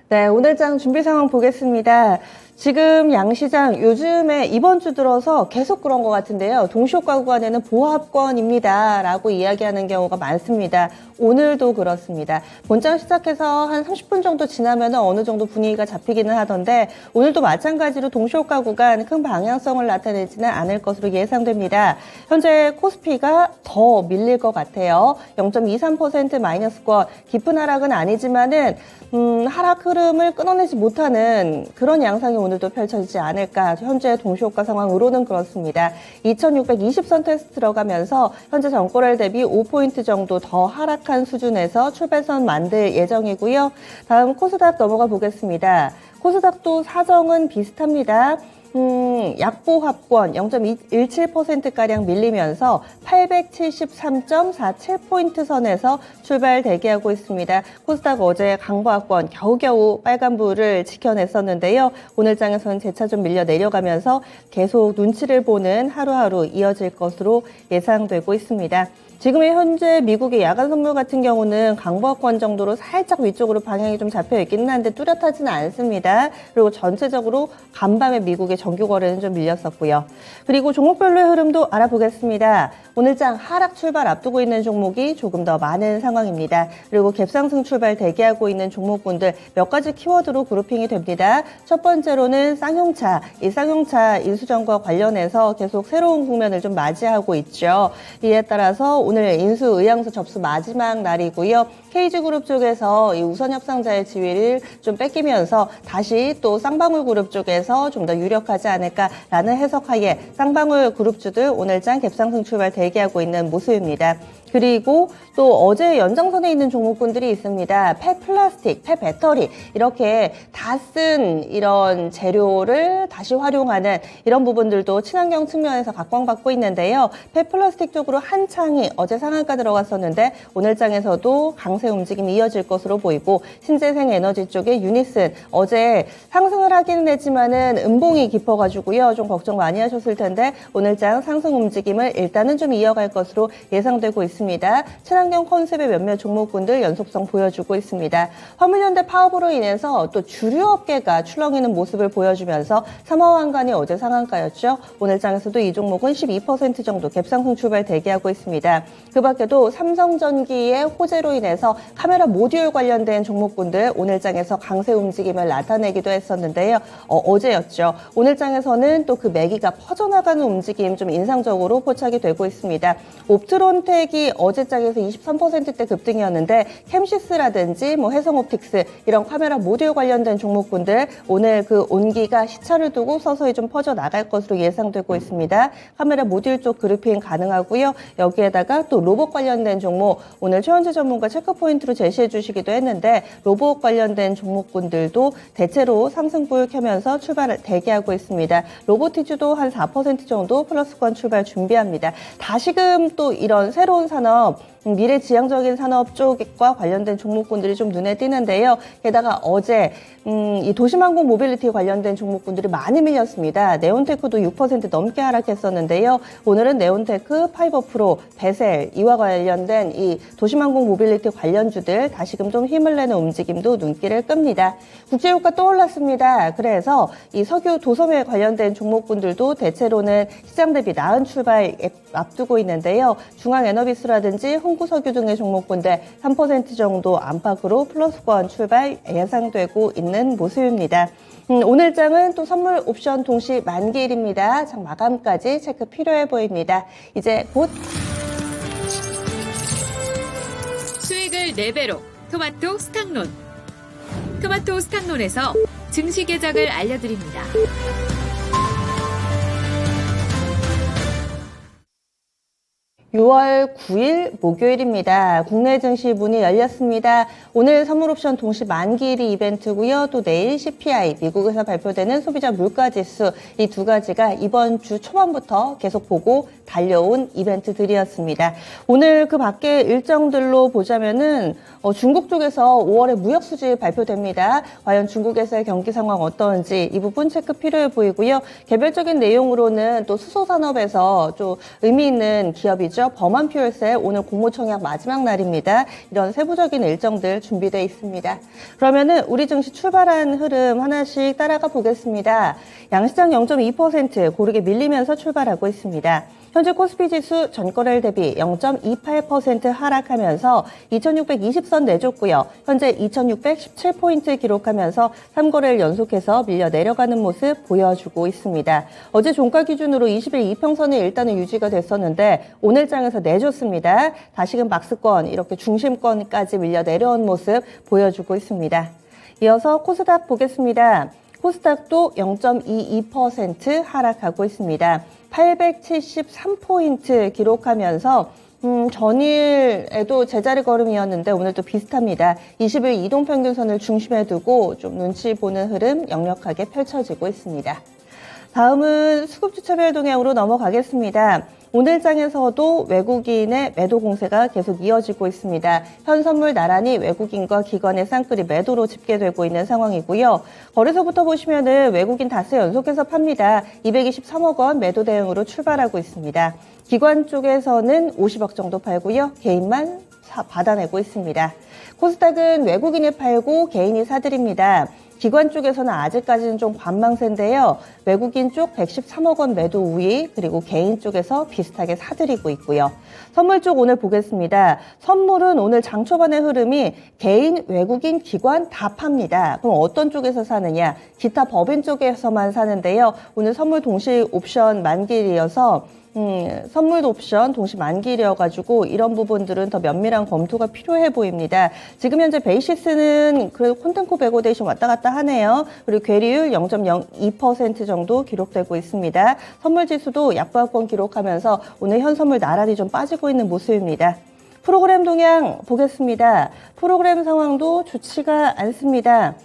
네, 오늘장 준비 상황 보겠습니다. 지금 양시장 요즘에 이번 주 들어서 계속 그런 것 같은데요. 동시효과 구간에는 보합권입니다 라고 이야기하는 경우가 많습니다. 오늘도 그렇습니다. 본장 시작해서 한 30분 정도 지나면 어느 정도 분위기가 잡히기는 하던데 오늘도 마찬가지로 동시효과 구간 큰 방향성을 나타내지는 않을 것으로 예상됩니다. 현재 코스피가 더 밀릴 것 같아요. 0.23% 마이너스권, 깊은 하락은 아니지만은 하락 흐름을 끊어내지 못하는 그런 양상이 오늘도 펼쳐지지 않을까. 현재 동시효과 상황으로는 그렇습니다. 2620선 테스트 들어가면서 현재 전고래 대비 5포인트 정도 더 하락한 수준에서 출발선 만들 예정이고요. 다음 코스닥 넘어가 보겠습니다. 코스닥도 사정은 비슷합니다. 약보합권 0.17%가량 밀리면서 873.47포인트 선에서 출발 대기하고 있습니다. 코스닥 어제 강보합권 겨우겨우 빨간불을 지켜냈었는데요. 오늘 장에서는 재차 좀 밀려 내려가면서 계속 눈치를 보는 하루하루 이어질 것으로 예상되고 있습니다. 지금의 현재 미국의 야간 선물 같은 경우는 강보합권 정도로 살짝 위쪽으로 방향이 좀 잡혀 있기는 한데 뚜렷하지는 않습니다. 그리고 전체적으로 간밤에 미국의 정규 거래는 좀 밀렸었고요. 그리고 종목별로의 흐름도 알아보겠습니다. 오늘장 하락 출발 앞두고 있는 종목이 조금 더 많은 상황입니다. 그리고 갭상승 출발 대기하고 있는 종목군들 몇 가지 키워드로 그룹핑이 됩니다. 첫 번째로는 쌍용차, 이 쌍용차 인수전과 관련해서 계속 새로운 국면을 좀 맞이하고 있죠. 이에 따라서 오늘 인수 의향서 접수 마지막 날이고요. KG그룹 쪽에서 이 우선 협상자의 지위를 좀 뺏기면서 다시 또 쌍방울 그룹 쪽에서 좀 더 유력하지 않을까라는 해석하에 쌍방울 그룹주들 오늘장 갭상승 출발 대기하고 있는 모습입니다. 그리고 또 어제 연장선에 있는 종목군들이 있습니다. 폐플라스틱, 폐배터리 이렇게 다 쓴 이런 재료를 다시 활용하는 이런 부분들도 친환경 측면에서 각광받고 있는데요. 폐플라스틱 쪽으로 한창이 어제 상한가 들어갔었는데 오늘 장에서도 강세 움직임이 이어질 것으로 보이고 신재생 에너지 쪽의 유니슨 어제 상승을 하기는 했지만은 음봉이 깊어가지고요. 좀 걱정 많이 하셨을 텐데 오늘 장 상승 움직임을 일단은 좀 이어갈 것으로 예상되고 있습니다. 친환경 컨셉의 몇몇 종목군들 연속성 보여주고 있습니다. 화물연대 파업으로 인해서 또 주류업계가 출렁이는 모습을 보여주면서 삼화환관이 어제 상한가였죠. 오늘 장에서도 이 종목은 12% 정도 갭상승 출발 대기하고 있습니다. 그 밖에도 삼성전기의 호재로 인해서 카메라 모듈 관련된 종목군들 오늘 장에서 강세 움직임을 나타내기도 했었는데요. 어제였죠. 오늘 장에서는 또 그 매기가 퍼져나가는 움직임 좀 인상적으로 포착이 되고 있습니다. 옵트론텍이 어제 장에서 23%대 급등이었는데 캠시스라든지 해성옵틱스 이런 카메라 모듈 관련된 종목군들 오늘 그 온기가 시차를 두고 서서히 좀 퍼져 나갈 것으로 예상되고 있습니다. 카메라 모듈 쪽 그룹핑 가능하고요. 여기에다가 또 로봇 관련된 종목 오늘 최현재 전문가 체크 포인트로 제시해 주시기도 했는데 로봇 관련된 종목군들도 대체로 상승불 켜면서 출발을 대기하고 있습니다. 로보티즈도 한 4% 정도 플러스권 출발 준비합니다. 다시금 또 이런 새로운 산업 미래지향적인 산업 쪽과 관련된 종목군들이 좀 눈에 띄는데요. 게다가 어제 이 도심항공 모빌리티 관련된 종목군들이 많이 밀렸습니다. 네온테크도 6% 넘게 하락했었는데요. 오늘은 네온테크, 파이버프로, 베셀 이와 관련된 이 도심항공 모빌리티 관련주들 다시금 좀 힘을 내는 움직임도 눈길을 끕니다. 국제유가 또 올랐습니다. 그래서 이 석유 도소매 관련된 종목군들도 대체로는 시장 대비 나은 출발 앞두고 있는데요. 중앙에너비스라든지 홍구석유 등의 종목군들 3% 정도 안팎으로 플러스권 출발 예상되고 있는 모습입니다. 오늘 장은 또 선물 옵션 동시 만기일입니다. 장 마감까지 체크 필요해 보입니다. 이제 곧 수익을 4배로 토마토 스탁론. 토마토 스탁론에서 증시 계작을 알려드립니다. 6월 9일 목요일입니다. 국내 증시 문이 열렸습니다. 오늘 선물옵션 동시 만기일이 이벤트고요. 또 내일 CPI, 미국에서 발표되는 소비자 물가지수 이 두 가지가 이번 주 초반부터 계속 보고 달려온 이벤트들이었습니다. 오늘 그 밖에 일정들로 보자면은 중국 쪽에서 5월에 무역 수지 발표됩니다. 과연 중국에서의 경기 상황 어떤지 이 부분 체크 필요해 보이고요. 개별적인 내용으로는 또 수소산업에서 좀 의미 있는 기업이죠. 범한퓨얼셀 오늘 공모청약 마지막 날입니다. 이런 세부적인 일정들 준비되어 있습니다. 그러면은 우리 증시 출발한 흐름 하나씩 따라가 보겠습니다. 양시장 0.2% 고르게 밀리면서 출발하고 있습니다. 현재 코스피 지수 전거래일 대비 0.28% 하락하면서 2620선 내줬고요. 현재 2617포인트 기록하면서 3거래일 연속해서 밀려 내려가는 모습 보여주고 있습니다. 어제 종가 기준으로 20일 이평선이 일단은 유지가 됐었는데 오늘 장에서 내줬습니다. 다시금 박스권 이렇게 중심권까지 밀려 내려온 모습 보여주고 있습니다. 이어서 코스닥 보겠습니다. 코스닥도 0.22% 하락하고 있습니다. 873포인트 기록하면서 전일에도 제자리 걸음이었는데 오늘도 비슷합니다. 20일 이동평균선을 중심에 두고 좀 눈치 보는 흐름 역력하게 펼쳐지고 있습니다. 다음은 수급주차별 동향으로 넘어가겠습니다. 오늘 장에서도 외국인의 매도 공세가 계속 이어지고 있습니다. 현 선물 나란히 외국인과 기관의 쌍끌이 매도로 집계되고 있는 상황이고요. 거래소부터 보시면은 외국인 다수 연속해서 팝니다. 223억 원 매도 대응으로 출발하고 있습니다. 기관 쪽에서는 50억 정도 팔고요. 개인만 받아내고 있습니다. 코스닥은 외국인이 팔고 개인이 사들입니다. 기관 쪽에서는 아직까지는 좀 관망세인데요. 외국인 쪽 113억 원 매도 우위, 그리고 개인 쪽에서 비슷하게 사들이고 있고요. 선물 쪽 오늘 보겠습니다. 선물은 오늘 장 초반의 흐름이 개인, 외국인, 기관 다 팝니다. 그럼 어떤 쪽에서 사느냐? 기타 법인 쪽에서만 사는데요. 오늘 선물 동시 옵션 만기일이어서 선물 옵션 동시 만기일이어가지고 이런 부분들은 더 면밀한 검토가 필요해 보입니다. 지금 현재 베이시스는 그래도 콘텐코 베고데이션 왔다 갔다 하네요. 그리고 괴리율 0.02% 정도 기록되고 있습니다. 선물 지수도 약보합권 기록하면서 오늘 현 선물 나란히 좀 빠지고 있는 모습입니다. 프로그램 동향 보겠습니다. 프로그램 상황도 좋지가 않습니다.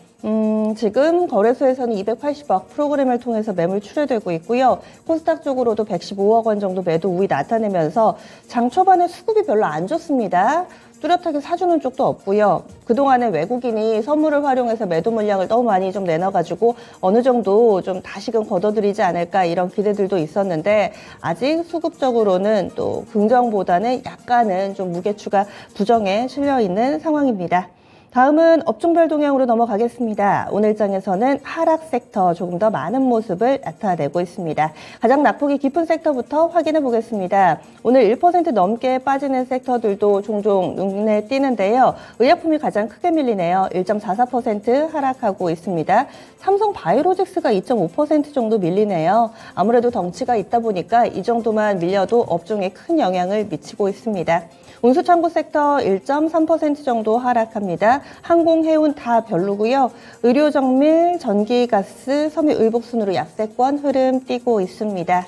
지금 거래소에서는 280억 프로그램을 통해서 매물 출회되고 있고요. 코스닥 쪽으로도 115억 원 정도 매도 우위 나타내면서 장 초반에 수급이 별로 안 좋습니다. 뚜렷하게 사주는 쪽도 없고요. 그동안에 외국인이 선물을 활용해서 매도 물량을 너무 많이 좀 내놔가지고 어느 정도 좀 다시금 걷어들이지 않을까 이런 기대들도 있었는데 아직 수급적으로는 또 긍정보다는 약간은 좀 무게추가 부정에 실려있는 상황입니다. 다음은 업종별 동향으로 넘어가겠습니다. 오늘 장에서는 하락 섹터 조금 더 많은 모습을 나타내고 있습니다. 가장 낙폭이 깊은 섹터부터 확인해 보겠습니다. 오늘 1% 넘게 빠지는 섹터들도 종종 눈에 띄는데요. 의약품이 가장 크게 밀리네요. 1.44% 하락하고 있습니다. 삼성 바이오로직스가 2.5% 정도 밀리네요. 아무래도 덩치가 있다 보니까 이 정도만 밀려도 업종에 큰 영향을 미치고 있습니다. 운수창고 섹터 1.3% 정도 하락합니다. 항공, 해운 다 별로고요. 의료, 정밀, 전기, 가스, 섬유, 의복 순으로 약세권 흐름 띄고 있습니다.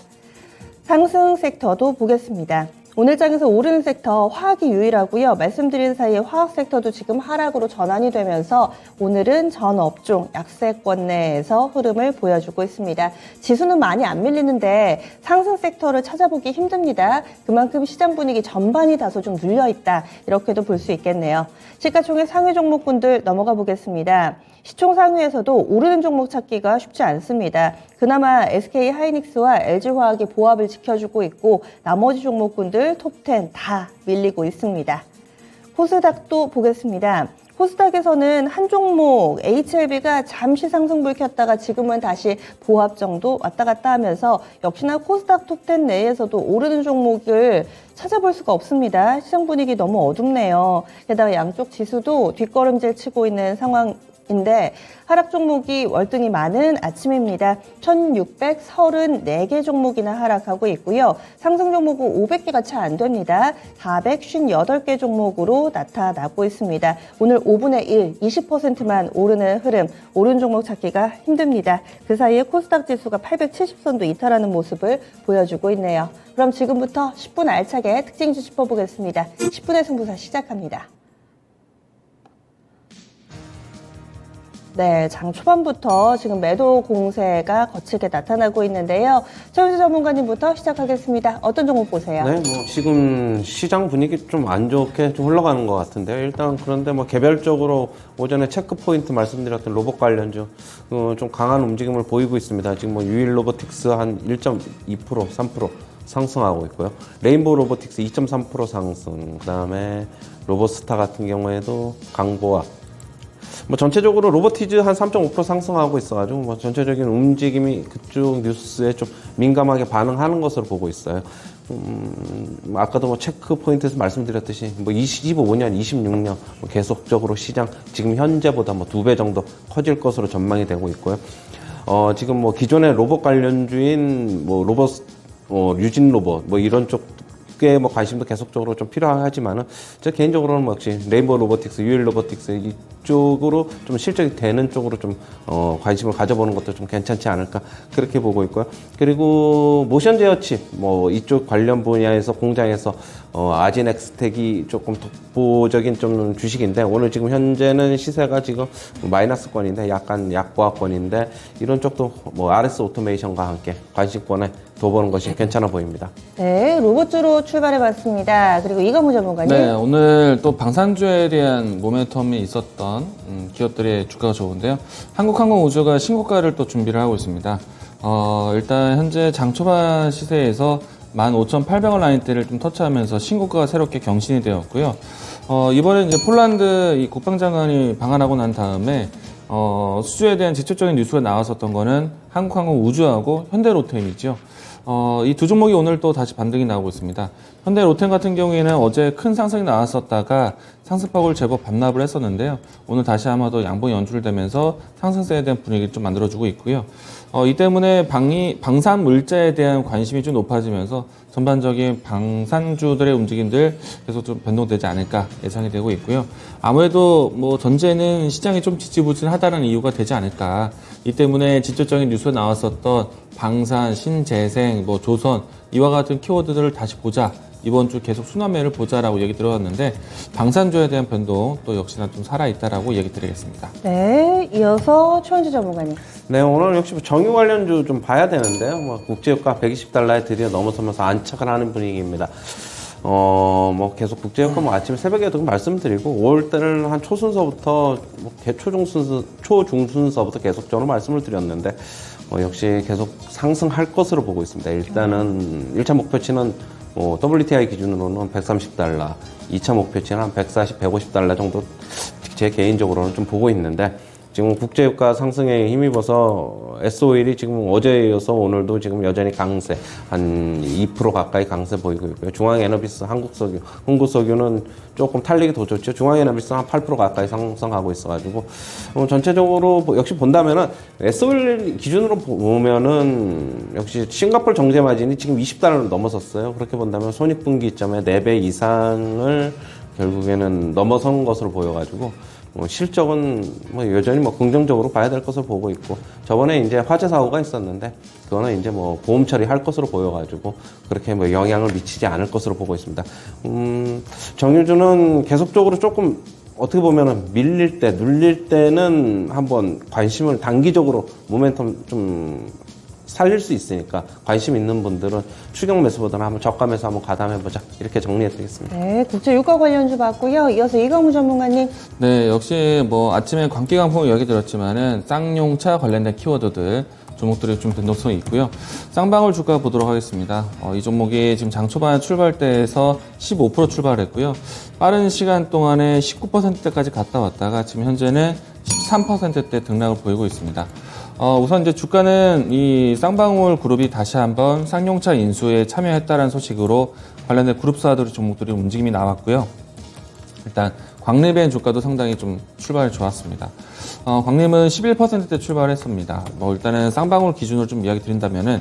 상승 섹터도 보겠습니다. 오늘 장에서 오르는 섹터 화학이 유일하고요. 말씀드린 사이에 화학 섹터도 지금 하락으로 전환이 되면서 오늘은 전 업종 약세권 내에서 흐름을 보여주고 있습니다. 지수는 많이 안 밀리는데 상승 섹터를 찾아보기 힘듭니다. 그만큼 시장 분위기 전반이 다소 좀 눌려있다. 이렇게도 볼 수 있겠네요. 시가총액 상위 종목군들 넘어가 보겠습니다. 시총 상위에서도 오르는 종목 찾기가 쉽지 않습니다. 그나마 SK 하이닉스와 LG화학이 보합을 지켜주고 있고 나머지 종목군들 톱10 다 밀리고 있습니다. 코스닥도 보겠습니다. 코스닥에서는 한 종목 HLB가 잠시 상승불 켰다가 지금은 다시 보합 정도 왔다 갔다 하면서 역시나 코스닥 톱10 내에서도 오르는 종목을 찾아볼 수가 없습니다. 시장 분위기 너무 어둡네요. 게다가 양쪽 지수도 뒷걸음질 치고 있는 상황인데 하락 종목이 월등히 많은 아침입니다. 1634개 종목이나 하락하고 있고요. 상승 종목은 500개가 채 안 됩니다. 458개 종목으로 나타나고 있습니다. 오늘 5분의 1, 20%만 오르는 흐름, 오른 종목 찾기가 힘듭니다. 그 사이에 코스닥 지수가 870선도 이탈하는 모습을 보여주고 있네요. 그럼 지금부터 10분 알차게 특징주 짚어보겠습니다. 10분의 승부사 시작합니다. 네, 장 초반부터 지금 매도 공세가 거칠게 나타나고 있는데요. 최은지 전문가님부터 시작하겠습니다. 어떤 종목 보세요? 네, 뭐 지금 시장 분위기 좀 안 좋게 좀 흘러가는 것 같은데요. 일단 그런데 뭐 개별적으로 오전에 체크 포인트 말씀드렸던 로봇 관련주 좀 강한 움직임을 보이고 있습니다. 지금 뭐 유일 로보틱스 한 1.2%, 3% 상승하고 있고요. 레인보우 로보틱스 2.3% 상승. 그다음에 로보스타 같은 경우에도 강보와 뭐 전체적으로 로보티즈 한 3.5% 상승하고 있어가지고 뭐 전체적인 움직임이 그쪽 뉴스에 좀 민감하게 반응하는 것으로 보고 있어요. 아까도 뭐 체크 포인트에서 말씀드렸듯이 뭐 25년, 26년 뭐 계속적으로 시장 지금 현재보다 뭐 2배 정도 커질 것으로 전망이 되고 있고요. 지금 뭐 기존의 로봇 관련주인 뭐 로봇, 류진 로봇 뭐 이런 쪽 꽤 뭐 관심도 계속적으로 좀 필요하지만은 저 개인적으로는 뭐 역시 레인보우 로보틱스, 유일 로보틱스 이쪽으로 좀 실적이 되는 쪽으로 좀 관심을 가져보는 것도 좀 괜찮지 않을까 그렇게 보고 있고요. 그리고 모션 제어칩 뭐 이쪽 관련 분야에서 공장에서 아진엑스텍이 조금 독보적인 좀 주식인데 오늘 지금 현재는 시세가 지금 마이너스권인데 약간 약보합권인데 이런 쪽도 뭐 RS 오토메이션과 함께 관심권에 둬보는 것이 괜찮아 보입니다. 네, 로봇주로 출발해봤습니다. 그리고 이건무 전문가님. 네, 오늘 또 방산주에 대한 모멘텀이 있었던 기업들의 주가가 좋은데요. 한국항공우주가 신고가를 또 준비를 하고 있습니다. 일단 현재 장 초반 시세에서 15,800원 라인대를 좀 터치하면서 신고가가 새롭게 경신이 되었고요. 이번에 이제 폴란드 이 국방장관이 방한하고 난 다음에 수주에 대한 직접적인 뉴스가 나왔었던 거는 한국항공우주하고 현대로템이죠. 이 두 종목이 오늘 또 다시 반등이 나오고 있습니다. 현대로템 같은 경우에는 어제 큰 상승이 나왔었다가 상승폭을 제법 반납을 했었는데요. 오늘 다시 한번 더 양봉이 연출되면서 상승세에 대한 분위기를 좀 만들어주고 있고요. 이 때문에 방산 물자에 대한 관심이 좀 높아지면서 전반적인 방산주들의 움직임들 계속 좀 변동되지 않을까 예상이 되고 있고요. 아무래도 뭐 전제는 시장이 좀 지지부진하다는 이유가 되지 않을까. 이 때문에 직접적인 뉴스가 나왔었던 방산, 신재생, 뭐 조선 이와 같은 키워드들을 다시 보자. 이번 주 계속 순환매를 보자라고 얘기 들어왔는데 방산주에 대한 변동 또 역시나 좀 살아있다라고 얘기 드리겠습니다. 네, 이어서 최은지 전문가님. 네, 오늘 역시 정유 관련주 좀 봐야 되는데요. 뭐 국제유가 120달러에 드디어 넘어서면서 안착을 하는 분위기입니다. 뭐 계속 국제유가 뭐 아침에 새벽에도 말씀드리고 5월달을 한 초순서부터 뭐 초중순서부터 계속적으로 말씀을 드렸는데 역시 계속 상승할 것으로 보고 있습니다. 일단은 1차 목표치는 WTI 기준으로는 130달러, 2차 목표치는 한 140, 150달러 정도 제 개인적으로는 좀 보고 있는데 지금 국제유가 상승에 힘입어서 S-오일이 지금 어제에 이어서 오늘도 지금 여전히 강세, 한 2% 가까이 강세 보이고 있고요. 중앙에너비스, 한국석유, 흥구석유는 조금 탄력이 더 좋죠. 중앙에너비스 한 8% 가까이 상승하고 있어가지고 전체적으로 역시 본다면은 S-오일 기준으로 보면은 역시 싱가포르 정제 마진이 지금 20달러를 넘어섰어요. 그렇게 본다면 손익분기점의 4배 이상을 결국에는 넘어선 것으로 보여가지고 실적은 여전히 긍정적으로 봐야 될 것으로 보고 있고 저번에 이제 화재 사고가 있었는데 그거는 이제 보험 처리할 것으로 보여가지고 그렇게 영향을 미치지 않을 것으로 보고 있습니다. 정유주는 계속적으로 조금 어떻게 보면은 밀릴 때, 눌릴 때는 한번 관심을 단기적으로 모멘텀 좀 살릴 수 있으니까 관심 있는 분들은 추격 매수보다는 한번 저가 매수 한번 가담해보자 이렇게 정리해드리겠습니다. 네, 국제유가 관련주 봤고요. 이어서 이건무 전문가님. 네, 역시 뭐 아침에 광기광풍 이야기 드렸지만은 쌍용차 관련된 키워드들 종목들이 좀 변동성이 있고요. 쌍방울 주가 보도록 하겠습니다. 이 종목이 지금 장 초반 출발대에서 15% 출발했고요. 빠른 시간 동안에 19%대까지 갔다 왔다가 지금 현재는 13%대 등락을 보이고 있습니다. 우선 이제 주가는 이 쌍방울 그룹이 다시 한번 쌍용차 인수에 참여했다는 소식으로 관련된 그룹사들 종목들이 움직임이 나왔고요. 일단 광림의 주가도 상당히 좀 출발이 좋았습니다. 광림은 11%대 출발했습니다. 일단은 쌍방울 기준으로 좀 이야기 드린다면은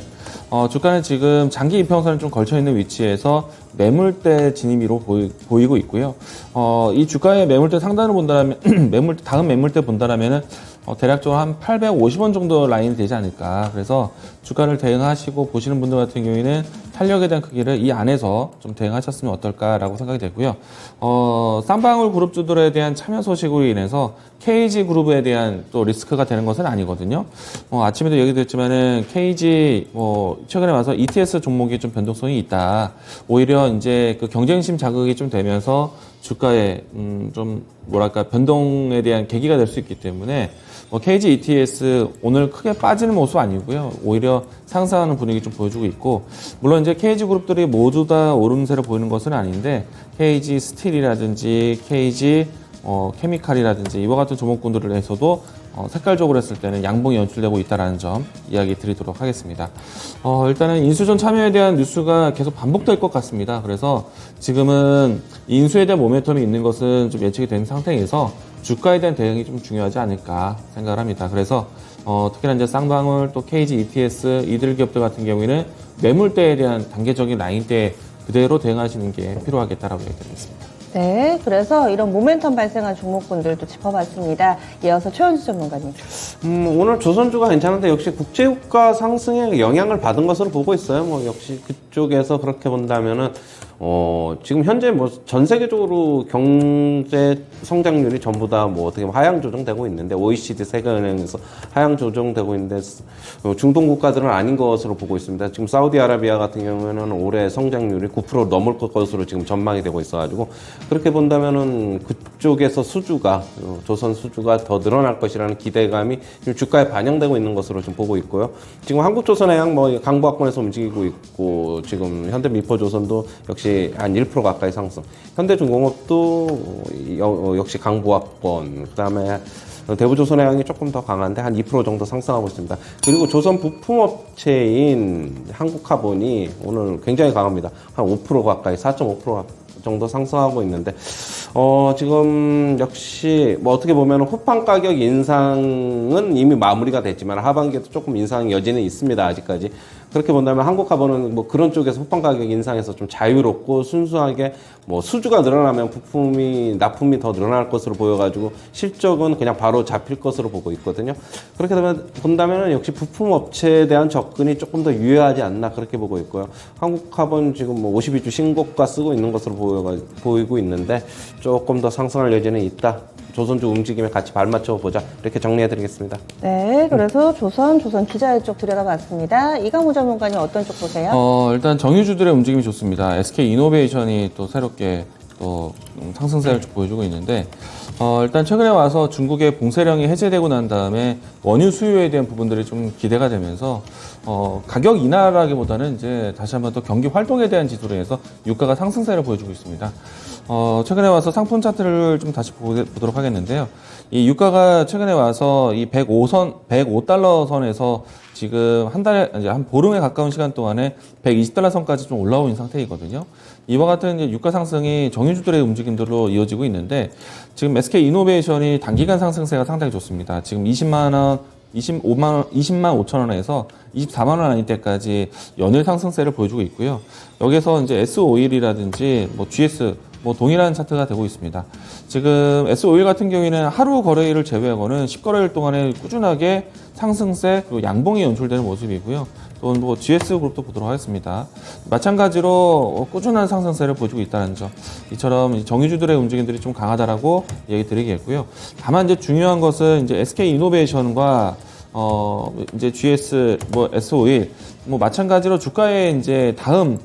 주가는 지금 장기 이평선을 좀 걸쳐 있는 위치에서 매물대 진입으로 보이고 있고요. 이 주가의 매물대 상단을 본다면 다음 매물대 본다면은 대략적으로 한 850원 정도 라인이 되지 않을까. 그래서 주가를 대응하시고 보시는 분들 같은 경우에는 탄력에 대한 크기를 이 안에서 좀 대응하셨으면 어떨까라고 생각이 되고요. 쌍방울 그룹주들에 대한 참여 소식으로 인해서 KG 그룹에 대한 또 리스크가 되는 것은 아니거든요. 아침에도 얘기드렸지만은 KG 최근에 와서 ETS 종목이 좀 변동성이 있다. 오히려 이제 그 경쟁심 자극이 좀 되면서 주가에 좀 뭐랄까 변동에 대한 계기가 될 수 있기 때문에 KG ETS 오늘 크게 빠지는 모습 아니고요. 오히려 상승하는 분위기 좀 보여주고 있고, 물론 이제 KG 그룹들이 모두 다 오름세를 보이는 것은 아닌데 KG 스틸이라든지 KG 케미칼이라든지 이와 같은 종목군들에서도 색깔적으로 했을 때는 양봉이 연출되고 있다는 점 이야기 드리도록 하겠습니다. 일단은 인수전 참여에 대한 뉴스가 계속 반복될 것 같습니다. 그래서 지금은 인수에 대한 모멘텀이 있는 것은 좀 예측이 된 상태에서 주가에 대한 대응이 좀 중요하지 않을까 생각을 합니다. 그래서 특히나 이제 쌍방울 또 KG, ETS 이들 기업들 같은 경우에는 매물대에 대한 단계적인 라인대 그대로 대응하시는 게 필요하겠다라고 얘기드리겠습니다. 네, 그래서 이런 모멘텀 발생한 종목군들도 짚어봤습니다. 이어서 최원수 전문가님. 오늘 조선주가 괜찮은데 역시 국제유가 상승에 영향을 받은 것으로 보고 있어요. 역시 그쪽에서 그렇게 본다면은 지금 현재 전 세계적으로 경제 성장률이 전부 다 어떻게 보면 하향 조정되고 있는데 OECD 세계은행에서 하향 조정되고 있는데 중동 국가들은 아닌 것으로 보고 있습니다. 지금 사우디아라비아 같은 경우에는 올해 성장률이 9% 넘을 것으로 지금 전망이 되고 있어가지고 그렇게 본다면은 그쪽에서 수주가 조선 수주가 더 늘어날 것이라는 기대감이 주가에 반영되고 있는 것으로 좀 보고 있고요. 지금 한국조선해양 강보합권에서 움직이고 있고 지금 현대미포조선도 역시 한 1% 가까이 상승. 현대중공업도 역시 강보합권. 그다음에 대부조선해양이 조금 더 강한데 한 2% 정도 상승하고 있습니다. 그리고 조선 부품업체인 한국카본이 오늘 굉장히 강합니다. 한 5% 가까이 4.5% 정도 상승하고 있는데 지금 역시 어떻게 보면 후판 가격 인상은 이미 마무리가 됐지만 하반기에도 조금 인상 여지는 있습니다. 아직까지. 그렇게 본다면 한국카본은 그런 쪽에서 후판 가격 인상에서 좀 자유롭고 순수하게 수주가 늘어나면 납품이 더 늘어날 것으로 보여가지고 실적은 그냥 바로 잡힐 것으로 보고 있거든요. 그렇게 본다면 역시 부품 업체에 대한 접근이 조금 더 유효하지 않나 그렇게 보고 있고요. 한국카본 지금 52주 신고가 쓰고 있는 것으로 보이고 있는데 조금 더 상승할 여지는 있다. 조선주 움직임에 같이 발맞춰 보자. 이렇게 정리해드리겠습니다. 네, 그래서 조선 기자의 쪽 들여다봤습니다. 이강우 전문가님 어떤 쪽 보세요? 일단 정유주들의 움직임이 좋습니다. SK이노베이션이 또 새롭게 또 상승세를 쭉 보여주고 있는데 일단 최근에 와서 중국의 봉쇄령이 해제되고 난 다음에 원유 수요에 대한 부분들이 좀 기대가 되면서 가격 인하라기보다는 이제 다시 한번 또 경기 활동에 대한 지수로 해서 유가가 상승세를 보여주고 있습니다. 최근에 와서 상품 차트를 좀 다시 보도록 하겠는데요. 이 유가가 최근에 와서 이 105달러 선에서 지금 한 보름에 가까운 시간 동안에 120달러 선까지 좀 올라오는 상태이거든요. 이와 같은 이제 유가 상승이 정유주들의 움직임들로 이어지고 있는데 지금 SK이노베이션이 단기간 상승세가 상당히 좋습니다. 지금 20만 5천 원에서 24만 원 아닐 때까지 연일 상승세를 보여주고 있고요. 여기서 이제 S-오일이라든지 GS 동일한 차트가 되고 있습니다. 지금 S-오일 같은 경우에는 하루 거래일을 제외하고는 10거래일 동안에 꾸준하게 상승세 그리고 양봉이 연출되는 모습이고요. 또 GS 그룹도 보도록 하겠습니다. 마찬가지로 꾸준한 상승세를 보여주고 있다는 점. 이처럼 정유주들의 움직임들이 좀 강하다라고 얘기 드리겠고요. 다만 이제 중요한 것은 이제 SK이노베이션과 이제 GS, S-오일, 마찬가지로 주가에 이제 다음,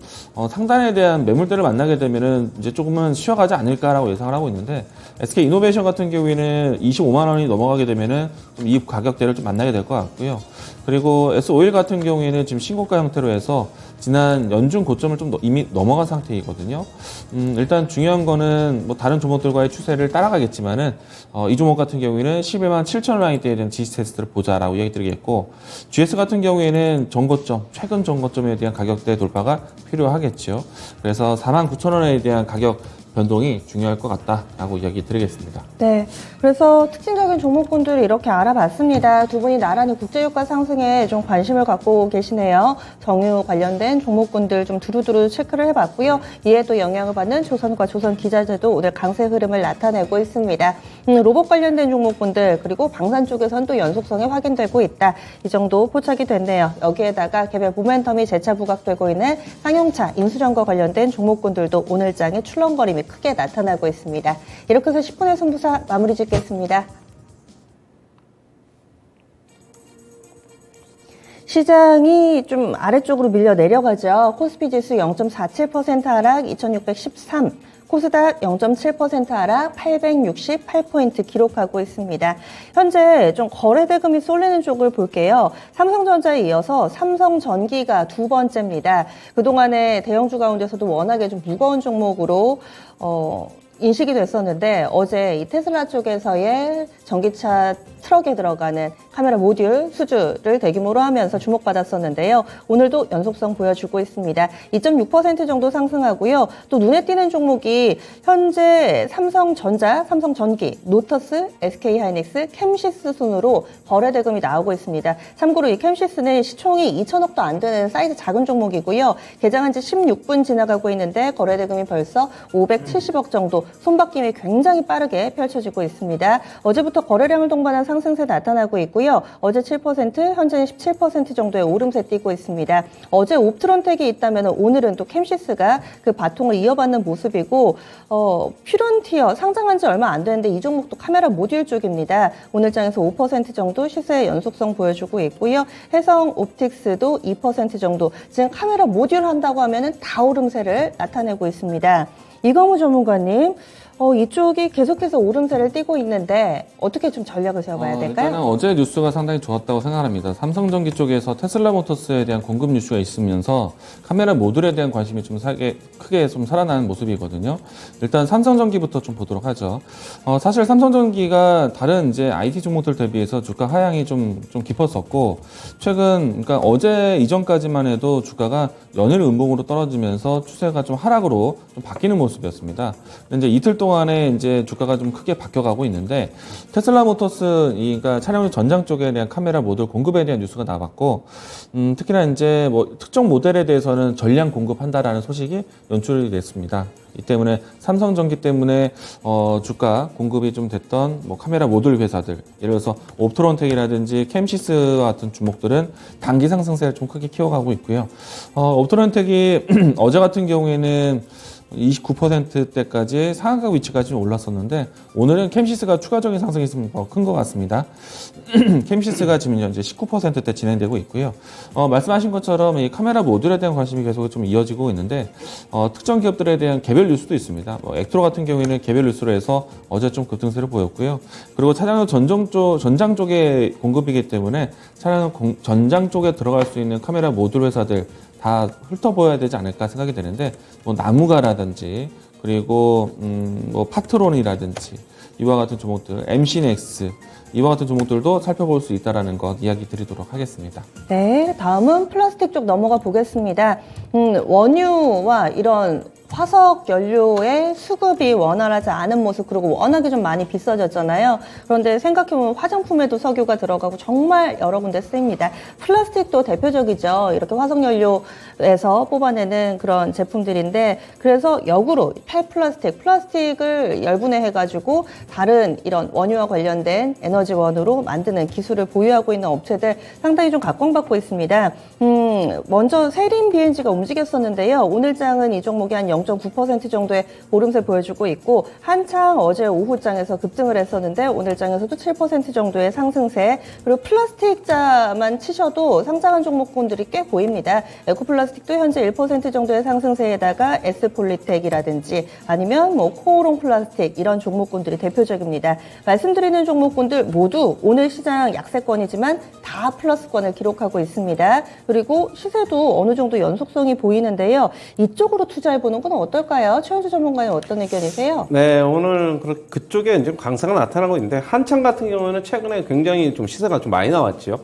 상단에 대한 매물대를 만나게 되면은 이제 조금은 쉬어가지 않을까라고 예상을 하고 있는데, SK이노베이션 같은 경우에는 25만원이 넘어가게 되면은 좀 이 가격대를 좀 만나게 될 것 같고요. 그리고 S-오일 같은 경우에는 지금 신고가 형태로 해서 지난 연중 고점을 좀 이미 넘어간 상태이거든요. 일단 중요한 거는 다른 종목들과의 추세를 따라가겠지만은, 이 종목 같은 경우에는 11만 7천 원 라인대에 대한 지지 테스트를 보자라고 이야기 드리겠고, GS 같은 경우에는 최근 전고점에 대한 가격대 돌파가 필요하겠죠. 그래서 4만 9천 원에 대한 가격 변동이 중요할 것 같다라고 이야기 드리겠습니다. 네, 그래서 특징적인 종목군들을 이렇게 알아봤습니다. 두 분이 나란히 국제유가 상승에 좀 관심을 갖고 계시네요. 정유 관련된 종목군들 좀 두루두루 체크를 해봤고요. 이에 또 영향을 받는 조선과 조선 기자재도 오늘 강세 흐름을 나타내고 있습니다. 로봇 관련된 종목군들 그리고 방산 쪽에서는 또 연속성이 확인되고 있다. 이 정도 포착이 됐네요. 여기에다가 개별 모멘텀이 재차 부각되고 있는 상용차, 인수전과 관련된 종목군들도 오늘 장에 출렁거림이 크게 나타나고 있습니다. 이렇게 해서 10분의 승부사 마무리 짓겠습니다. 시장이 좀 아래쪽으로 밀려 내려가죠. 코스피 지수 0.47% 하락 2613, 코스닥 0.7% 하락 868포인트 기록하고 있습니다. 현재 좀 거래대금이 쏠리는 쪽을 볼게요. 삼성전자에 이어서 삼성전기가 두 번째입니다. 그동안에 대형주 가운데서도 워낙에 좀 무거운 종목으로 인식이 됐었는데 어제 이 테슬라 쪽에서의 전기차 트럭에 들어가는 카메라 모듈 수주를 대규모로 하면서 주목받았었는데요. 오늘도 연속성 보여주고 있습니다. 2.6% 정도 상승하고요. 또 눈에 띄는 종목이 현재 삼성전자, 삼성전기, 노터스, SK하이닉스, 캠시스 순으로 거래대금이 나오고 있습니다. 참고로 이 캠시스는 시총이 2천억도 안 되는 사이즈 작은 종목이고요. 개장한 지 16분 지나가고 있는데 거래대금이 벌써 570억 정도, 손바뀜이 굉장히 빠르게 펼쳐지고 있습니다. 어제부터 거래량을 동반한 상승세 나타나고 있고요. 어제 7%, 현재는 17% 정도의 오름세 띄고 있습니다. 어제 옵트론텍이 있다면 오늘은 또 캠시스가 그 바통을 이어받는 모습이고 퓨런티어 상장한 지 얼마 안 되는데 이 종목도 카메라 모듈 쪽입니다. 오늘 장에서 5% 정도 시세의 연속성 보여주고 있고요. 해성 옵틱스도 2% 정도, 지금 카메라 모듈 한다고 하면은 다 오름세를 나타내고 있습니다. 이광우 전문가님, 이쪽이 계속해서 오름세를 띄고 있는데 어떻게 좀 전략을 세워봐야 될까요? 일단은 어제 뉴스가 상당히 좋았다고 생각합니다. 삼성전기 쪽에서 테슬라 모터스에 대한 공급 뉴스가 있으면서 카메라 모듈에 대한 관심이 좀 크게 좀 살아나는 모습이거든요. 일단 삼성전기부터 좀 보도록 하죠. 사실 삼성전기가 다른 이제 IT 종목들 대비해서 주가 하향이 좀 깊었었고, 그러니까 어제 이전까지만 해도 주가가 연일 음봉으로 떨어지면서 추세가 좀 하락으로 좀 바뀌는 모습이었습니다. 근데 이제 이틀 동안에 이제 주가가 좀 크게 바뀌어가고 있는데, 테슬라 모터스, 그러니까 차량용 전장 쪽에 대한 카메라 모듈 공급에 대한 뉴스가 나왔고, 특히나 이제 뭐 특정 모델에 대해서는 전량 공급한다라는 소식이 연출이 됐습니다. 이 때문에 삼성전기 때문에 주가 공급이 좀 됐던 뭐 카메라 모듈 회사들, 예를 들어서 옵트론텍이라든지 캠시스 같은 주목들은 단기 상승세를 좀 크게 키워가고 있고요. 옵트론텍이 어제 같은 경우에는 29%대까지 상한가 위치까지 올랐었는데, 오늘은 캠시스가 추가적인 상승이 좀 큰 것 같습니다. 캠시스가 지금 현재 19%대 진행되고 있고요. 말씀하신 것처럼 이 카메라 모듈에 대한 관심이 계속 좀 이어지고 있는데, 특정 기업들에 대한 개별 뉴스도 있습니다. 액트로 같은 경우에는 개별 뉴스로 해서 어제 좀 급등세를 보였고요. 그리고 차량용 전장 쪽의 공급이기 때문에 차량용 전장 쪽에 들어갈 수 있는 카메라 모듈 회사들 다 훑어보아야 되지 않을까 생각이 되는데, 뭐 나무가라든지 그리고 뭐 파트론이라든지 이와 같은 종목들, MC넥스 이와 같은 종목들도 살펴볼 수 있다라는 것 이야기 드리도록 하겠습니다. 네, 다음은 플라스틱 쪽 넘어가 보겠습니다. 원유와 이런 화석 연료의 수급이 원활하지 않은 모습, 그리고 워낙에 좀 많이 비싸졌잖아요. 그런데 생각해보면 화장품에도 석유가 들어가고 정말 여러 군데 쓰입니다. 플라스틱도 대표적이죠. 이렇게 화석 연료에서 뽑아내는 그런 제품들인데, 그래서 역으로 플라스틱을 열분해해가지고 다른 이런 원유와 관련된 에너지원으로 만드는 기술을 보유하고 있는 업체들 상당히 좀 각광받고 있습니다. 먼저 세린 BNG가 움직였었는데요. 오늘 장은 이 종목이 한 0.9% 정도의 오름세 보여주고 있고, 한창 어제 오후장에서 급등을 했었는데 오늘 장에서도 7% 정도의 상승세, 그리고 플라스틱자만 치셔도 상장한 종목군들이 꽤 보입니다. 에코플라스틱도 현재 1% 정도의 상승세에다가 S폴리텍이라든지 아니면 뭐 코오롱 플라스틱, 이런 종목군들이 대표적입니다. 말씀드리는 종목군들 모두 오늘 시장 약세권이지만 다 플러스권을 기록하고 있습니다. 그리고 시세도 어느 정도 연속성이 보이는데요. 이쪽으로 투자해보는 건 어떨까요? 최현주 전문가님 어떤 의견이세요? 네, 오늘 그쪽에 이제 강세가 나타나고 있는데, 한창 같은 경우에는 최근에 굉장히 좀 시세가 좀 많이 나왔죠.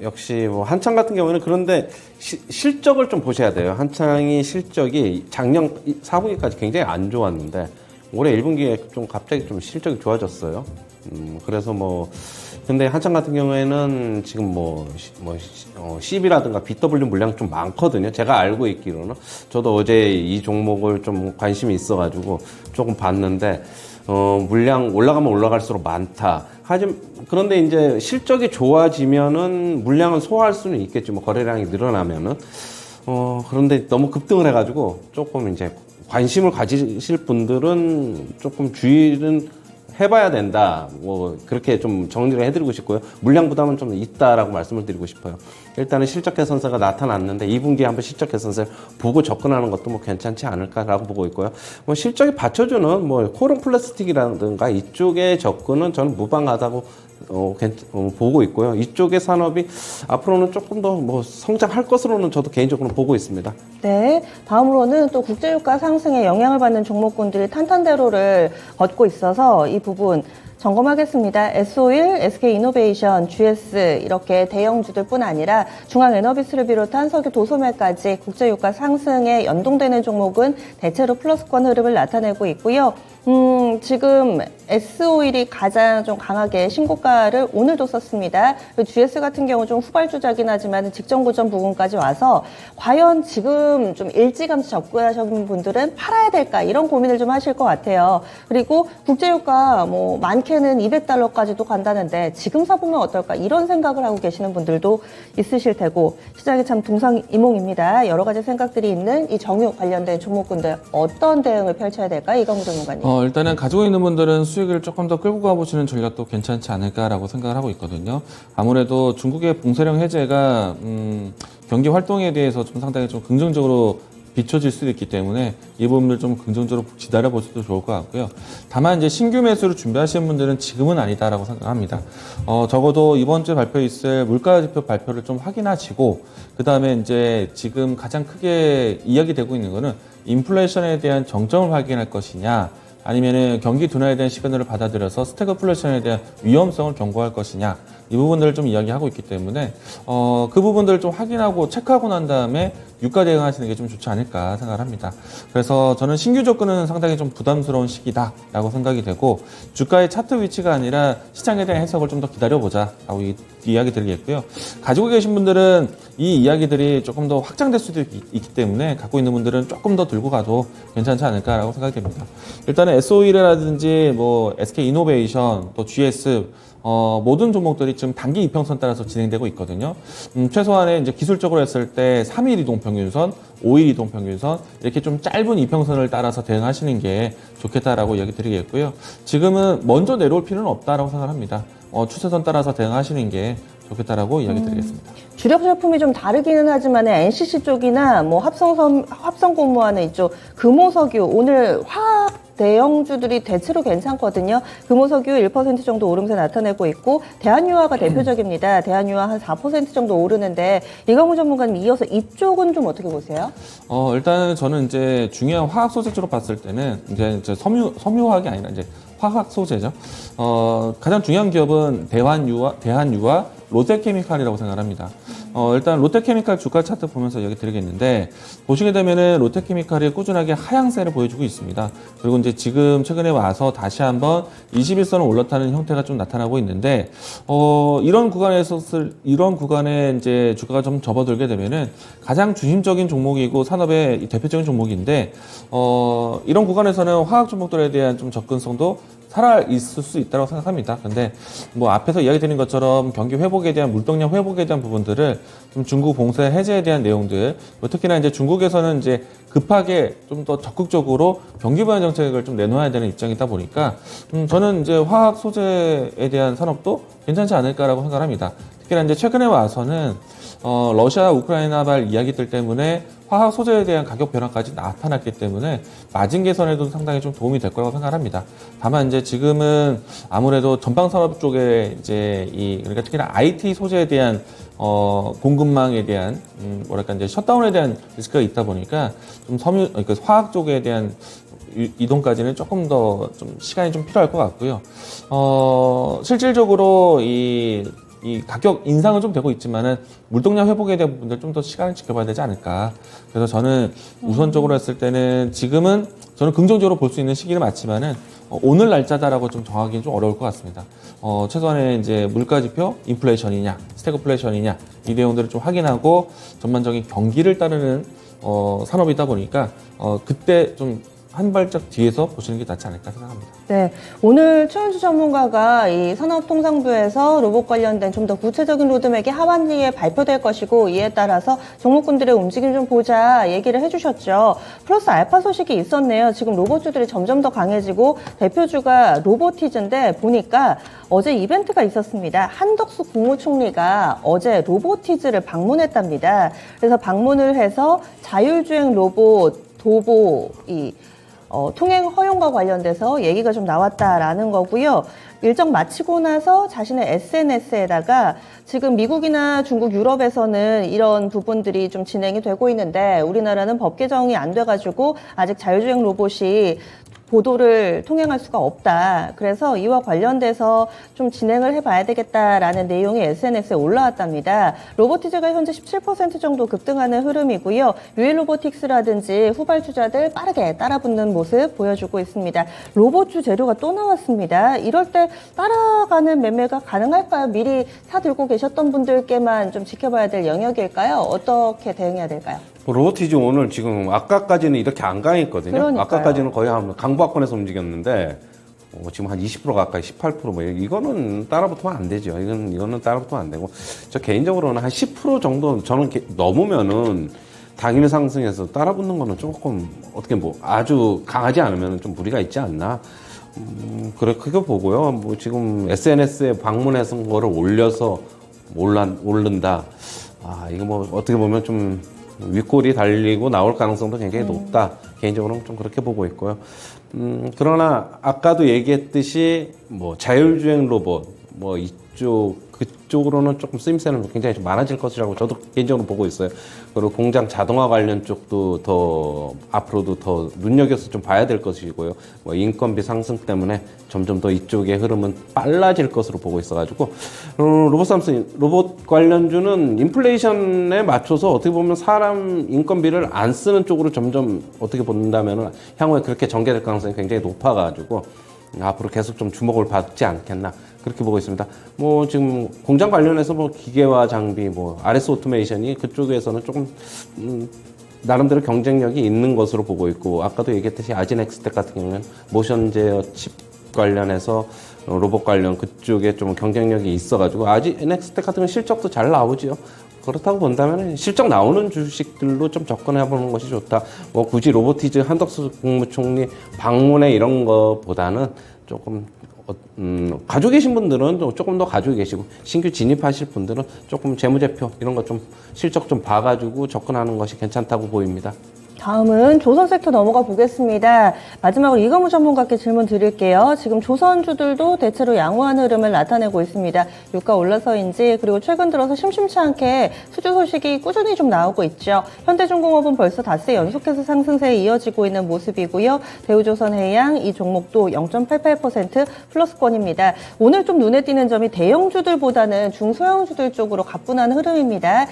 역시 뭐 한창 같은 경우에는, 그런데 실적을 좀 보셔야 돼요. 한창이 실적이 작년 4분기까지 굉장히 안 좋았는데 올해 1분기에 좀 갑자기 좀 실적이 좋아졌어요. 그래서 근데 한창 같은 경우에는 지금 CB라든가 BW 물량이 좀 많거든요. 제가 알고 있기로는. 저도 어제 이 종목을 좀 관심이 있어가지고 조금 봤는데, 물량 올라가면 올라갈수록 많다. 그런데 이제 실적이 좋아지면은 물량을 소화할 수는 있겠지. 뭐 거래량이 늘어나면은. 그런데 너무 급등을 해가지고 조금 이제 관심을 가지실 분들은 조금 주의는 해봐야 된다. 뭐 그렇게 좀 정리를 해드리고 싶고요. 물량 부담은 좀 있다라고 말씀을 드리고 싶어요. 일단은 실적 개선세가 나타났는데 2분기에 한번 실적 개선세 보고 접근하는 것도 뭐 괜찮지 않을까라고 보고 있고요. 뭐 실적이 받쳐주는 뭐 코론 플라스틱이라든가 이쪽의 접근은 저는 무방하다고 보고 있고요. 이쪽의 산업이 앞으로는 조금 더 뭐 성장할 것으로는 저도 개인적으로 보고 있습니다. 네, 다음으로는 또 국제유가 상승에 영향을 받는 종목군들이 탄탄대로를 걷고 있어서 이 부분 점검하겠습니다. S-오일, SK이노베이션, GS 이렇게 대형주들뿐 아니라 중앙에너비스를 비롯한 석유 도소매까지 국제유가 상승에 연동되는 종목은 대체로 플러스권 흐름을 나타내고 있고요. 지금 S-오일이 가장 좀 강하게 신고가를 오늘도 썼습니다. GS 같은 경우 좀 후발주자긴 하지만 직전 고점 부근까지 와서 과연 지금 좀 일찌감치 접근하신 분들은 팔아야 될까 이런 고민을 좀 하실 것 같아요. 그리고 국제유가 뭐 많게는 $200까지도 간다는데 지금 사보면 어떨까 이런 생각을 하고 계시는 분들도 있으실 테고 시장이 참 동상이몽입니다. 여러 가지 생각들이 있는 이 정유 관련된 종목군들 어떤 대응을 펼쳐야 될까 이광우 전문가님. 일단은 가지고 있는 분들은 수익을 조금 더 끌고 가보시는 전략도 괜찮지 않을까라고 생각을 하고 있거든요. 아무래도 중국의 봉쇄령 해제가 경기 활동에 대해서 좀 상당히 좀 긍정적으로 비춰질 수도 있기 때문에 이 부분을 좀 긍정적으로 기다려보셔도 좋을 것 같고요. 다만 이제 신규 매수를 준비하시는 분들은 지금은 아니다라고 생각합니다. 적어도 이번 주에 발표 있을 물가지표 발표를 좀 확인하시고 그 다음에 이제 지금 가장 크게 이야기되고 있는 거는 인플레이션에 대한 정점을 확인할 것이냐 아니면은 경기 둔화에 대한 시그널을 받아들여서 스태그플레이션에 대한 위험성을 경고할 것이냐 이 부분들을 좀 이야기하고 있기 때문에 그 부분들을 좀 확인하고 체크하고 난 다음에 유가 대응하시는 게 좀 좋지 않을까 생각을 합니다. 그래서 저는 신규 접근은 상당히 좀 부담스러운 시기다라고 생각이 되고 주가의 차트 위치가 아니라 시장에 대한 해석을 좀 더 기다려보자라고 이야기 드리겠고요. 가지고 계신 분들은 이 이야기들이 조금 더 확장될 수도 있기 때문에 갖고 있는 분들은 조금 더 들고 가도 괜찮지 않을까라고 생각이 됩니다. 일단은 S-오일이라든지 뭐 SK이노베이션 또 GS 모든 종목들이 지금 단기 이평선 따라서 진행되고 있거든요. 최소한의 이제 기술적으로 했을 때 3일 이동평균선, 5일 이동평균선 이렇게 좀 짧은 이평선을 따라서 대응하시는 게 좋겠다라고 이야기 드리겠고요. 지금은 먼저 내려올 필요는 없다라고 생각합니다. 추세선 따라서 대응하시는 게 좋겠다라고 이야기 드리겠습니다. 주력 제품이 좀 다르기는 하지만 NCC 쪽이나 뭐 합성 근무하는 이쪽 금호석유 오늘 화학 대형주들이 대체로 괜찮거든요. 금호석유 1% 정도 오름세 나타내고 있고 대한유화가 대표적입니다. 대한유화 한 4% 정도 오르는데 이광우 전문가님 이어서 이쪽은 좀 어떻게 보세요? 일단은 저는 이제 중요한 화학 소재주로 봤을 때는 이제 섬유화학이 아니라 이제 화학 소재죠. 가장 중요한 기업은 대한유화, 롯데케미칼이라고 생각합니다. 일단 롯데케미칼 주가 차트 보면서 얘기 드리겠는데 보시게 되면은 롯데케미칼이 꾸준하게 하향세를 보여주고 있습니다. 그리고 이제 지금 최근에 와서 다시 한번 21선을 올라타는 형태가 좀 나타나고 있는데 이런 구간에 이제 주가가 좀 접어들게 되면은 가장 중심적인 종목이고 산업의 대표적인 종목인데 이런 구간에서는 화학 종목들에 대한 좀 접근성도 살아있을 수 있다고 생각합니다. 근데 뭐 앞에서 이야기 드린 것처럼 경기 회복에 대한 물동량 회복에 대한 부분들을 좀 중국 봉쇄 해제에 대한 내용들 특히나 이제 중국에서는 이제 급하게 좀 더 적극적으로 경기 부양 정책을 좀 내놓아야 되는 입장이다 보니까 저는 이제 화학 소재에 대한 산업도 괜찮지 않을까라고 생각합니다. 특히나 이제 최근에 와서는 러시아 우크라이나발 이야기들 때문에 화학 소재에 대한 가격 변화까지 나타났기 때문에 마진 개선에도 상당히 좀 도움이 될 거라고 생각합니다. 다만 이제 지금은 아무래도 전방 산업 쪽에 이제 그러니까 특히나 IT 소재에 대한 공급망에 대한 이제 셧다운에 대한 리스크가 있다 보니까 좀 그러니까 화학 쪽에 대한 이동까지는 조금 더 좀 시간이 좀 필요할 것 같고요. 실질적으로 이 가격 인상은 좀 되고 있지만은 물동량 회복에 대한 부분들 좀 더 시간을 지켜봐야 되지 않을까. 그래서 저는 우선적으로 했을 때는 지금은 저는 긍정적으로 볼 수 있는 시기는 맞지만은 오늘 날짜다라고 좀 정하기는 좀 어려울 것 같습니다. 최소한의 이제 물가지표, 인플레이션이냐, 스태그플레이션이냐 이 내용들을 좀 확인하고 전반적인 경기를 따르는 산업이다 보니까 그때 좀 한 발짝 뒤에서 보시는 게 낫지 않을까 생각합니다. 네, 오늘 최은주 전문가가 이 산업통상부에서 로봇 관련된 좀 더 구체적인 로드맵이 하반기에 발표될 것이고 이에 따라서 종목군들의 움직임 좀 보자 얘기를 해주셨죠. 플러스 알파 소식이 있었네요. 지금 로봇주들이 점점 더 강해지고 대표주가 로보티즈인데 보니까 어제 이벤트가 있었습니다. 한덕수 국무총리가 어제 로보티즈를 방문했답니다. 그래서 방문을 해서 자율주행 로봇 도보 통행 허용과 관련돼서 얘기가 좀 나왔다라는 거고요. 일정 마치고 나서 자신의 SNS에다가 지금 미국이나 중국, 유럽에서는 이런 부분들이 좀 진행이 되고 있는데 우리나라는 법 개정이 안 돼가지고 아직 자율주행 로봇이 보도를 통행할 수가 없다. 그래서 이와 관련돼서 좀 진행을 해봐야 되겠다라는 내용이 SNS에 올라왔답니다. 로보티즈가 현재 17% 정도 급등하는 흐름이고요. 유일로보틱스라든지 후발주자들 빠르게 따라붙는 모습 보여주고 있습니다. 로봇주 재료가 또 나왔습니다. 이럴 때 따라가는 매매가 가능할까요? 미리 사들고 계셨던 분들께만 좀 지켜봐야 될 영역일까요? 어떻게 대응해야 될까요? 로보티즈 오늘 지금 아까까지는 이렇게 안 강했거든요. 그러니까요. 아까까지는 거의 한 강보합권에서 움직였는데 지금 한 20% 가까이 18% 뭐 이거는 따라붙으면 안 되죠. 이거는 따라붙으면 안 되고 저 개인적으로는 한 10% 정도 저는 넘으면은 당일 상승해서 따라붙는 거는 조금 어떻게 뭐 아주 강하지 않으면 좀 무리가 있지 않나. 그렇게 보고요. 뭐 지금 SNS에 방문해서 거를 올려서 오른다. 이거 뭐 어떻게 보면 좀 윗골이 달리고 나올 가능성도 굉장히 높다. 개인적으로는 좀 그렇게 보고 있고요. 그러나 아까도 얘기했듯이 뭐 자율주행 로봇 뭐 그쪽으로는 조금 쓰임새는 굉장히 좀 많아질 것이라고 저도 개인적으로 보고 있어요. 그리고 공장 자동화 관련 쪽도 더 앞으로도 더 눈여겨서 좀 봐야 될 것이고요. 뭐 인건비 상승 때문에 점점 더 이쪽의 흐름은 빨라질 것으로 보고 있어가지고 로봇 관련주는 인플레이션에 맞춰서 어떻게 보면 사람 인건비를 안 쓰는 쪽으로 점점 어떻게 본다면은 향후에 그렇게 전개될 가능성이 굉장히 높아가지고 앞으로 계속 좀 주목을 받지 않겠나 그렇게 보고 있습니다. 뭐 지금 공장 관련해서 뭐 기계와 장비, 뭐 RS 오토메이션이 그쪽에서는 조금 나름대로 경쟁력이 있는 것으로 보고 있고 아까도 얘기했듯이 아진엑스텍 같은 경우는 모션 제어 칩 관련해서 로봇 관련 그쪽에 좀 경쟁력이 있어가지고 아진엑스텍 같은 경우는 실적도 잘 나오지요. 그렇다고 본다면 실적 나오는 주식들로 좀 접근해보는 것이 좋다. 뭐 굳이 로보티즈 한덕수 국무총리 방문에 이런 거보다는 조금 가지고 계신 분들은 조금 더 가지고 계시고 신규 진입하실 분들은 조금 재무제표 이런 거 좀 실적 좀 봐가지고 접근하는 것이 괜찮다고 보입니다. 다음은 조선 섹터 넘어가 보겠습니다. 마지막으로 이건무 전문가께 질문 드릴게요. 지금 조선주들도 대체로 양호한 흐름을 나타내고 있습니다. 유가 올라서인지 그리고 최근 들어서 심심치 않게 수주 소식이 꾸준히 좀 나오고 있죠. 현대중공업은 벌써 닷새 연속해서 상승세에 이어지고 있는 모습이고요. 대우조선해양 이 종목도 0.88% 플러스권입니다. 오늘 좀 눈에 띄는 점이 대형주들보다는 중소형주들 쪽으로 가뿐한 흐름입니다.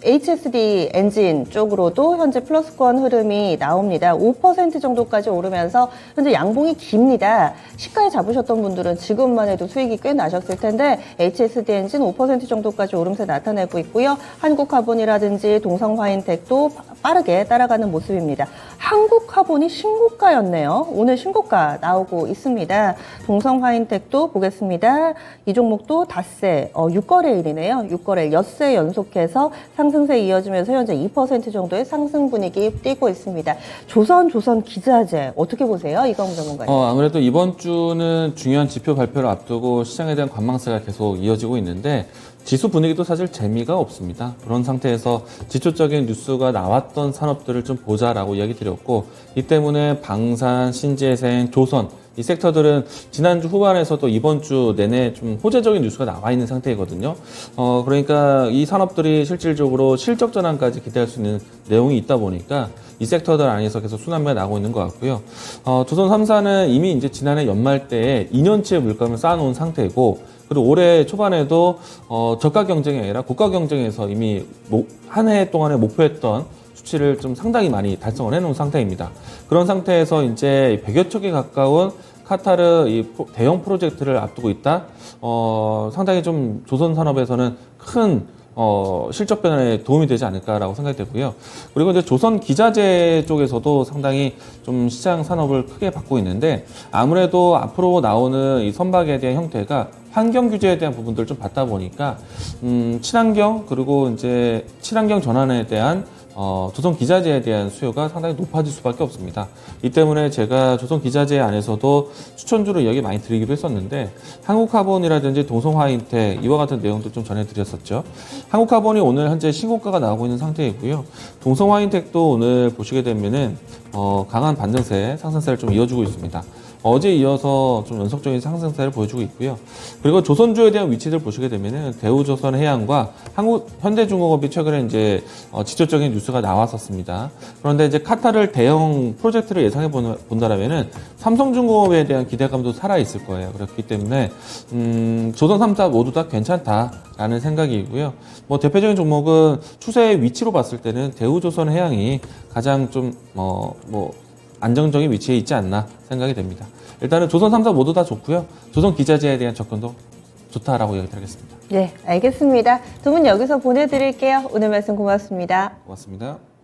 HSD 엔진 쪽으로도 현재 플러스권 흐름이 나옵니다. 5% 정도까지 오르면서 현재 양봉이 깁니다. 시가에 잡으셨던 분들은 지금만 해도 수익이 꽤 나셨을 텐데 HSD 엔진 5% 정도까지 오름세 나타내고 있고요. 한국카본이라든지 동성화인텍도 빠르게 따라가는 모습입니다. 한국카본이 신고가였네요. 오늘 신고가 나오고 있습니다. 동성화인텍도 보겠습니다. 이 종목도 닷새 6거래일이네요. 6거래일 엿새 연속해서 상승세 이어지면서 현재 2% 정도의 상승 분위기 띄고 있습니다. 조선 기자재 어떻게 보세요? 이건무 전문가님. 아무래도 이번 주는 중요한 지표 발표를 앞두고 시장에 대한 관망세가 계속 이어지고 있는데 지수 분위기도 사실 재미가 없습니다. 그런 상태에서 지표적인 뉴스가 나왔던 산업들을 좀 보자라고 이야기 드렸고 이 때문에 방산, 신재생, 조선 이 섹터들은 지난주 후반에서도 이번 주 내내 좀 호재적인 뉴스가 나와 있는 상태이거든요. 그러니까 이 산업들이 실질적으로 실적 전환까지 기대할 수 있는 내용이 있다 보니까 이 섹터들 안에서 계속 순환매가 나오고 있는 것 같고요. 조선 3사는 이미 이제 지난해 연말 때에 2년치의 물감을 쌓아놓은 상태이고 그리고 올해 초반에도 저가 경쟁이 아니라 고가 경쟁에서 이미 한 해 동안에 목표했던 수치를 좀 상당히 많이 달성을 해놓은 상태입니다. 그런 상태에서 이제 100여 척에 가까운 카타르 이 대형 프로젝트를 앞두고 있다. 상당히 좀 조선 산업에서는 큰 실적 변화에 도움이 되지 않을까라고 생각이 되고요. 그리고 이제 조선 기자재 쪽에서도 상당히 좀 시장 산업을 크게 받고 있는데 아무래도 앞으로 나오는 이 선박에 대한 형태가 환경 규제에 대한 부분들을 좀 받다 보니까 친환경 그리고 이제 친환경 전환에 대한 조선 기자재에 대한 수요가 상당히 높아질 수밖에 없습니다. 이 때문에 제가 조선 기자재 안에서도 추천주를 여기 많이 드리기도 했었는데 한국카본이라든지 동성화인텍 이와 같은 내용도 좀 전해드렸었죠. 한국카본이 오늘 현재 신고가가 나오고 있는 상태이고요. 동성화인텍도 오늘 보시게 되면은 강한 반등세 상승세를 좀 이어주고 있습니다. 어제 이어서 좀 연속적인 상승세를 보여주고 있고요. 그리고 조선주에 대한 위치들 보시게 되면은 대우조선해양과 현대중공업이 최근에 이제 직접적인 뉴스가 나왔었습니다. 그런데 이제 카타르 대형 프로젝트를 예상해 본다라면은 삼성중공업에 대한 기대감도 살아 있을 거예요. 그렇기 때문에 조선 3사 모두 다 괜찮다라는 생각이고요. 뭐 대표적인 종목은 추세의 위치로 봤을 때는 대우조선해양이 가장 좀 안정적인 위치에 있지 않나 생각이 됩니다. 일단은 조선 3사 모두 다 좋고요. 조선 기자재에 대한 접근도 좋다라고 얘기드리겠습니다. 네, 알겠습니다. 두 분 여기서 보내드릴게요. 오늘 말씀 고맙습니다. 고맙습니다.